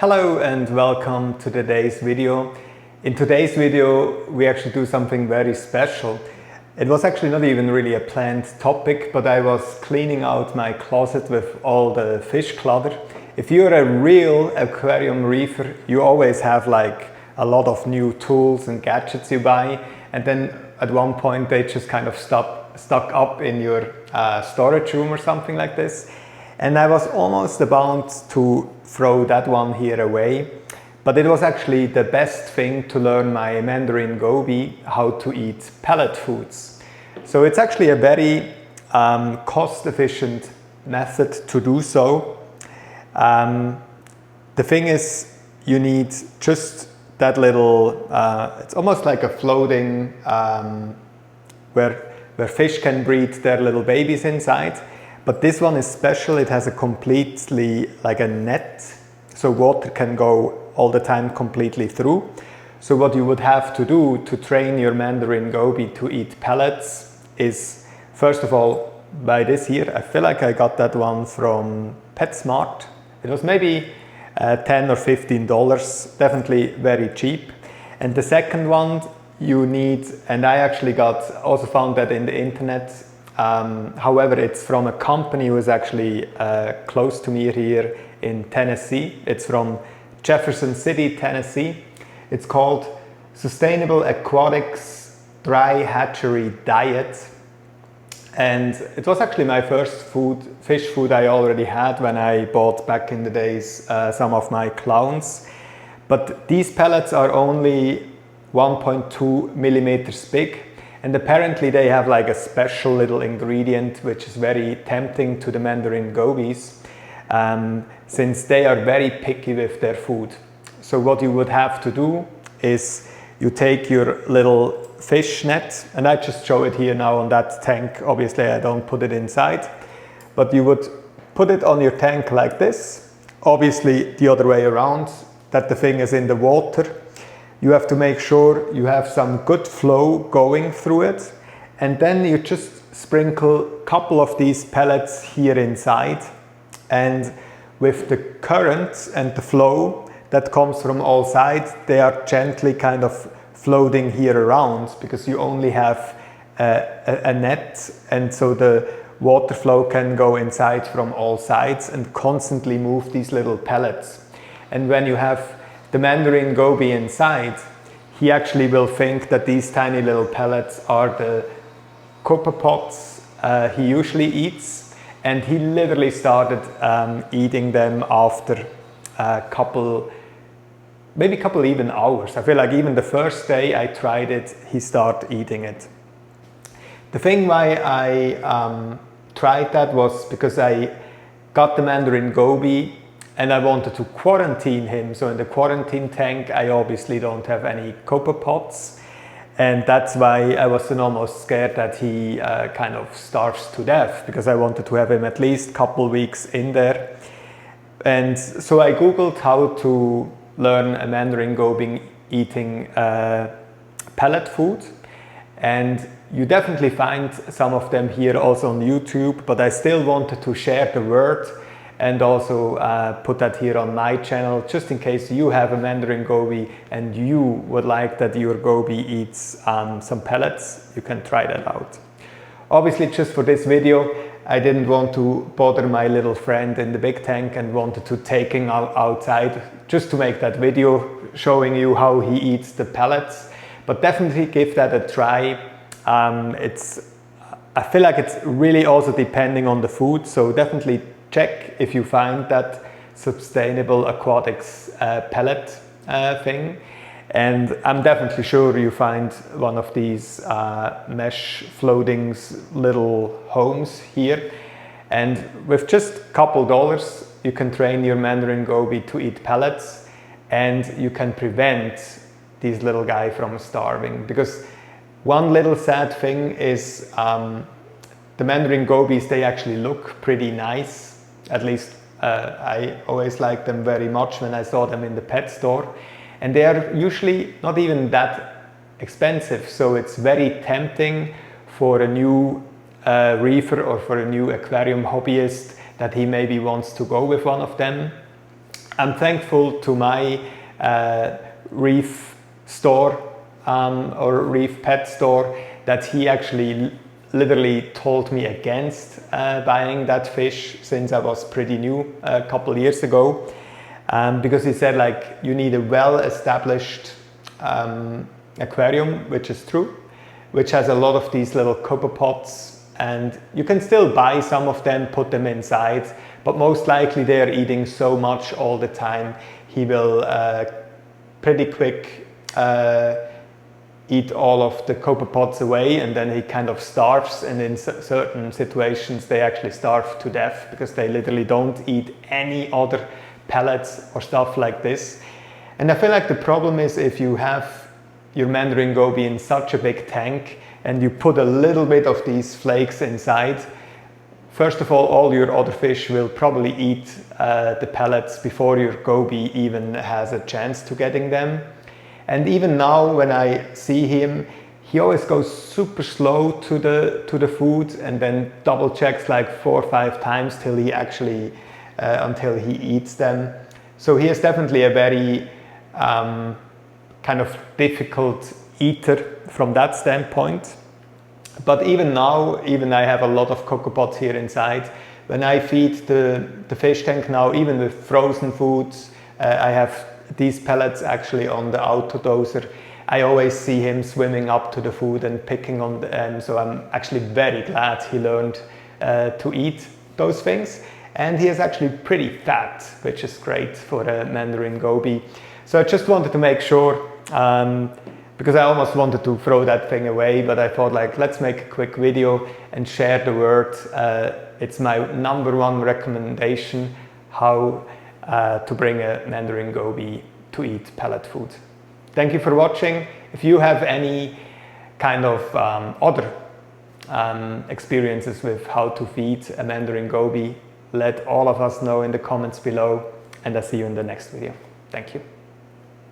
Hello and welcome to today's video. In today's video we actually do something very special. It was actually not even really a planned topic, but I was cleaning out my closet with all the fish clutter. If you're a real aquarium reefer, you always have like a lot of new tools and gadgets you buy, and then at one point they just kind of stuck up in your storage room or something like this. And I was almost about to throw that one here away, but it was actually the best thing to learn my Mandarin Goby how to eat pellet foods. So it's actually a very cost-efficient method to do so. The thing is, you need just that little, it's almost like a floating, where fish can breed their little babies inside. But this one is special. It has a completely, like a net, so water can go all the time completely through. So what you would have to do to train your Mandarin Goby to eat pellets is, first of all, buy this here. I feel like I got that one from PetSmart. It was maybe $10 or $15, definitely very cheap. And the second one you need, and I actually also found that in the internet. However, it's from a company who is actually close to me here in Tennessee. It's from Jefferson City, Tennessee. It's called Sustainable Aquatics Dry Hatchery Diet. And it was actually my first fish food I already had when I bought back in the days some of my clowns. But these pellets are only 1.2 millimeters big. And apparently they have like a special little ingredient which is very tempting to the Mandarin Gobies, since they are very picky with their food. So what you would have to do is you take your little fish net, and I just show it here now on that tank. Obviously I don't put it inside, but you would put it on your tank like this, obviously the other way around, that the thing is in the water. You have to make sure you have some good flow going through it, and then you just sprinkle a couple of these pellets here inside, and with the current and the flow that comes from all sides, they are gently kind of floating here around, because you only have a net, and so the water flow can go inside from all sides and constantly move these little pellets. And when you have the Mandarin Goby inside, he actually will think that these tiny little pellets are the copepods he usually eats, and he literally started eating them after maybe a couple even hours. I feel like even the first day I tried it, he started eating it. The thing why I tried that was because I got the Mandarin Goby and I wanted to quarantine him. So in the quarantine tank, I obviously don't have any copepods. And that's why I was then almost scared that he kind of starves to death, because I wanted to have him at least a couple weeks in there. And so I Googled how to learn a Mandarin Goby eating pellet food. And you definitely find some of them here also on YouTube, but I still wanted to share the word and also put that here on my channel, just in case you have a Mandarin Goby and you would like that your Goby eats some pellets, you can try that out. Obviously, just for this video, I didn't want to bother my little friend in the big tank and wanted to take him outside just to make that video showing you how he eats the pellets. But definitely give that a try. I feel like it's really also depending on the food, so definitely check if you find that sustainable aquatics pellet thing. And I'm definitely sure you find one of these mesh floating little homes here. And with just a couple dollars, you can train your Mandarin Goby to eat pellets, and you can prevent these little guys from starving. Because one little sad thing is the Mandarin Gobies, they actually look pretty nice. At least I always liked them very much when I saw them in the pet store. And they are usually not even that expensive. So it's very tempting for a new reefer or for a new aquarium hobbyist that he maybe wants to go with one of them. I'm thankful to my reef store or reef pet store that he actually literally told me against buying that fish since I was pretty new a couple years ago, because he said like you need a well-established aquarium, which is true, which has a lot of these little copepods, and you can still buy some of them, put them inside, but most likely they're eating so much all the time he will pretty quick eat all of the copepods away, and then he kind of starves, and in certain situations they actually starve to death because they literally don't eat any other pellets or stuff like this. And I feel like the problem is if you have your Mandarin Goby in such a big tank and you put a little bit of these flakes inside, first of all your other fish will probably eat the pellets before your Goby even has a chance to getting them. And even now when I see him, he always goes super slow to the food and then double checks like 4 or 5 times till he actually until he eats them. So he is definitely a very kind of difficult eater from that standpoint. But even now, even I have a lot of copepods here inside. When I feed the fish tank now, even with frozen foods, I have these pellets actually on the autodoser. I always see him swimming up to the food and picking on them, so I'm actually very glad he learned to eat those things. And he is actually pretty fat, which is great for a Mandarin Goby. So I just wanted to make sure, because I almost wanted to throw that thing away, but I thought like, let's make a quick video and share the word. It's my #1 recommendation how to bring a Mandarin Goby to eat pellet food. Thank you for watching. If you have any kind of other experiences with how to feed a Mandarin Goby, let all of us know in the comments below, and I'll see you in the next video. Thank you.